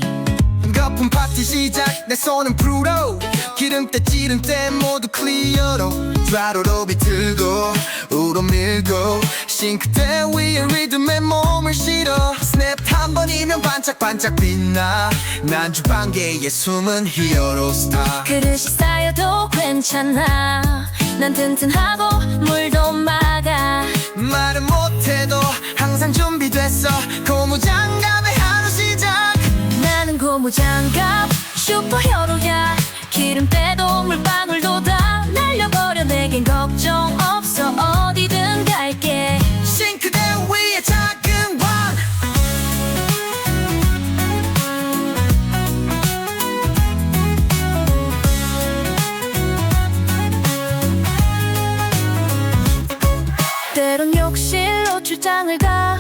거품 파티 시작 내 손은 프루로 기름때 찌른때 모두 클리어로 좌로로 비틀고 우로 밀고 싱크대 위에 리듬에 몸을 실어 스냅 한 번이면 반짝반짝 빛나 난 주방계의 숨은 히어로 스타 그릇이 쌓여도 괜찮아 난 튼튼하고 물도 막아 말은 못해도 항상 준비됐어 고무장갑의 하루 시작 나는 고무장갑 슈퍼히어로야 기름때도 물방울도 다 날려버려 내겐 걱정 없어 어디든 갈게 싱크대 위에 작은 왕 때론 욕실로 출장을 가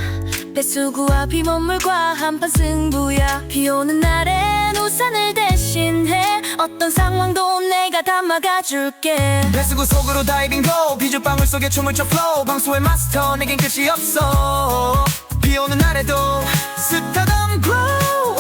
배수구와 비먼물과 한판 승부야 비오는 날엔 우산을 대신해 어떤 상황도 내가 다 막아줄게 배수구 속으로 다이빙고 비눗방울 속에 춤을 춰 flow 방수의 마스터 내겐 끝이 없어 비오는 날에도 스타덤 grow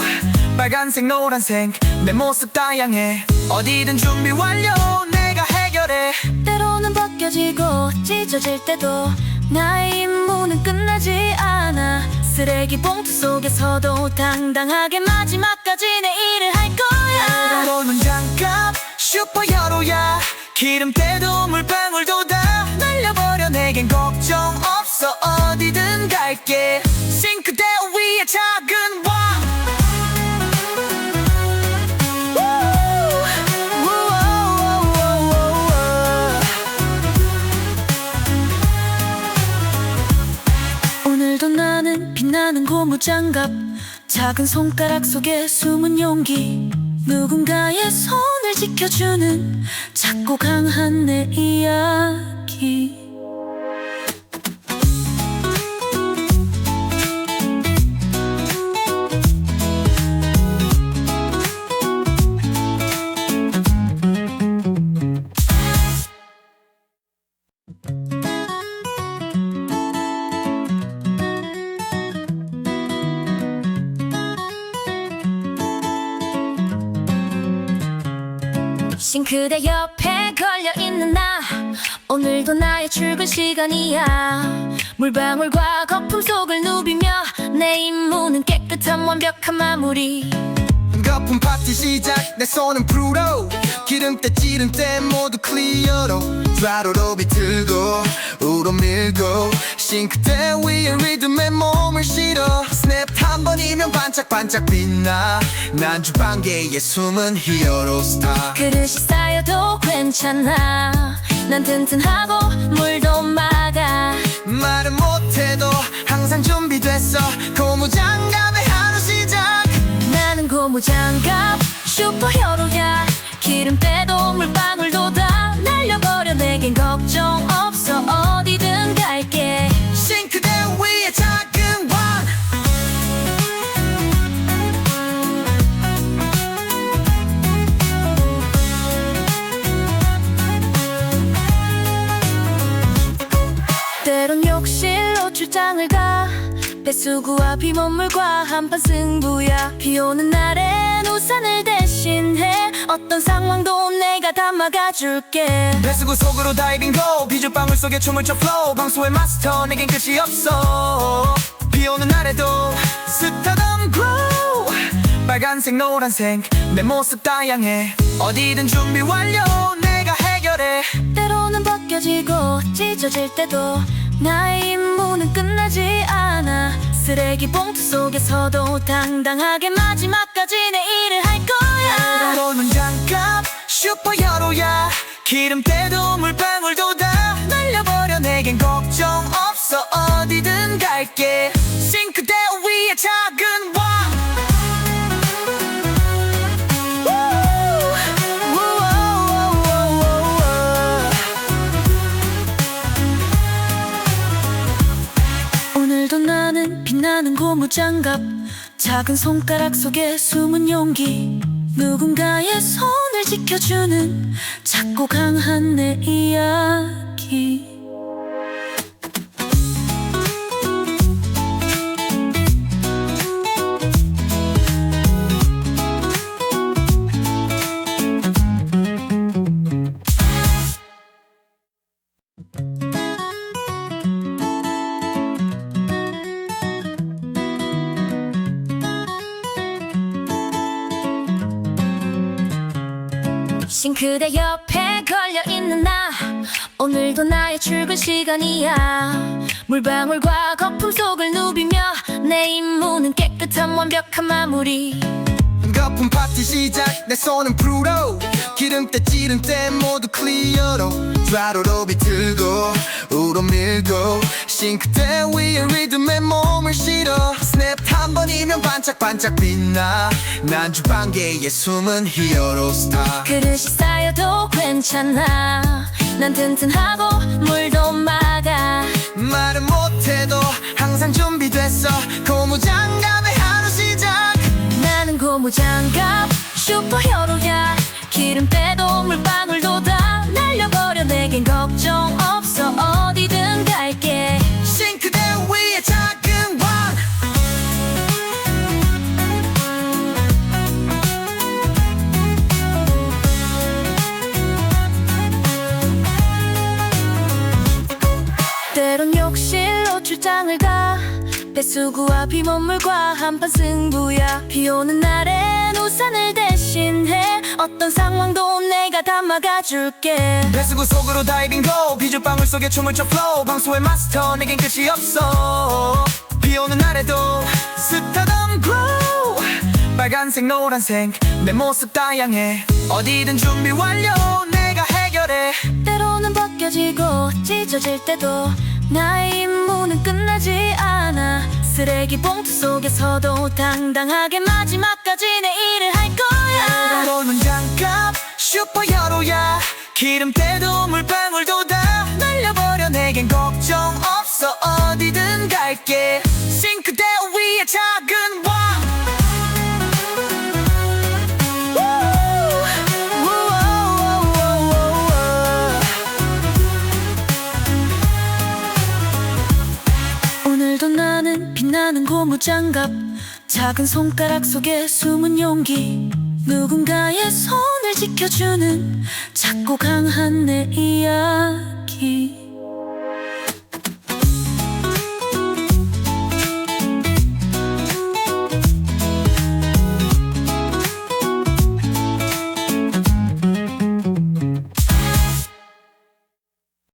빨간색 노란색 내 모습 다양해 어디든 준비 완료 내가 해결해 때로는 벗겨지고 찢어질 때도 나의 임무는 끝나지 않아 쓰레기 봉투 속에서도 당당하게 마지막까지 내 일을 할 거야 때로는 장갑 슈퍼히어로야 기름때도 물방울도 다 날려버려 내겐 걱정 없어 어디든 갈게 싱크대 위에 작은 왕 오늘도 나는 빛나는 고무장갑 작은 손가락 속에 숨은 용기 누군가의 손을 지켜주는 작고 강한 내 이야기 싱크대 옆에 걸려있는 나 오늘도 나의 출근 시간이야 물방울과 거품 속을 누비며 내 임무는 깨끗한 완벽한 마무리 거품 파티 시작 내 손은 프루로 기름때 찌른때 모두 클리어로 좌로로 비틀고 우로 밀고 싱크대 위에 리듬에 몸을 실어 스냅 한 번이면 반짝반짝 빛나 난 주방계의 숨은 히어로 스타. 그릇이 쌓여도 괜찮아 난 튼튼하고 물도 막아 말은 못해도 항상 준비됐어 고무장갑의 하루 시작. 나는 고무장갑 슈퍼히어로야 기름때도 물방울도 다 날려버려 내겐 걱정 없어 어디든 갈게 싱크대 위에 작은 왕. 때론 욕실로 출장을 가 배수구와 비먼물과 한판 승부야 비오는 날엔 우산을 대신해 어떤 상황도 내가 다 막아줄게 배수구 속으로 다이빙고 비눗방울 속에 춤을 춰 플로우 방수의 마스터 내겐 끝이 없어 비오는 날에도 스타덤 grow 빨간색 노란색 내 모습 다양해 어디든 준비 완료 내가 해결해 때로는 벗겨지고 찢어질 때도 나의 임무는 끝나지 않아 쓰레기 봉투 속에서도 당당하게 마지막까지 내 일을 할 거야 너는 장갑 슈퍼히어로야 기름때도 물방울도 다 날려버려 내겐 걱정 없어 어디든 갈게 싱크대 위에 작은 왕. 오늘도 나는 빛나는 고무장갑 작은 손가락 속에 숨은 용기 누군가의 손을 지켜주는 작고 강한 내 이야기 싱크대 옆에 걸려있는 나 오늘도 나의 출근 시간이야 물방울과 거품 속을 누비며 내 임무는 깨끗한 완벽한 마무리 거품 파티 시작 내 손은 프루로 기름때 찌른때 모두 클리어로 좌로로 비틀고 우로 밀고 싱크대 위에 리듬에 몸을 실어 스냅 한 번이면 반짝반짝 빛나 난 주방계의 숨은 히어로 스타. 그릇이 쌓여도 괜찮아 난 튼튼하고 물도 막아 말은 못해도 항상 준비됐어 고무장갑의 하루 시작. 나는 고무장갑 슈퍼히어로야 기름때도 물방울도 다 날려버려 내겐 걱정 없어 어디든 갈게 싱크대 위에 작은 왕. 때론 욕실로 출장을 가 배수구와 비먼물과 한판 승부야 비오는 날엔 우산을 대신해 어떤 상황도 내가 다 막아줄게 배수구 속으로 다이빙고 비눗방울 속에 춤을 춰 플로우 방수의 마스터 내겐 끝이 없어 비오는 날에도 스타덤 grow 빨간색 노란색 내 모습 다양해 어디든 준비 완료 내가 해결해 때로는 벗겨지고 찢어질 때도 나의 임무는 끝나지 않아 쓰레기 봉투 속에서도 당당하게 마지막까지 내 일을 할 거야 너는 장갑 슈퍼히어로야 기름때도 물방울도 다 날려버려 내겐 걱정 없어 어디든 갈게 싱크대 위에 작은 왕. 오늘도 나는 빛나는 고무장갑 작은 손가락 속에 숨은 용기 누군가의 손을 지켜주는 작고 강한 내 이야기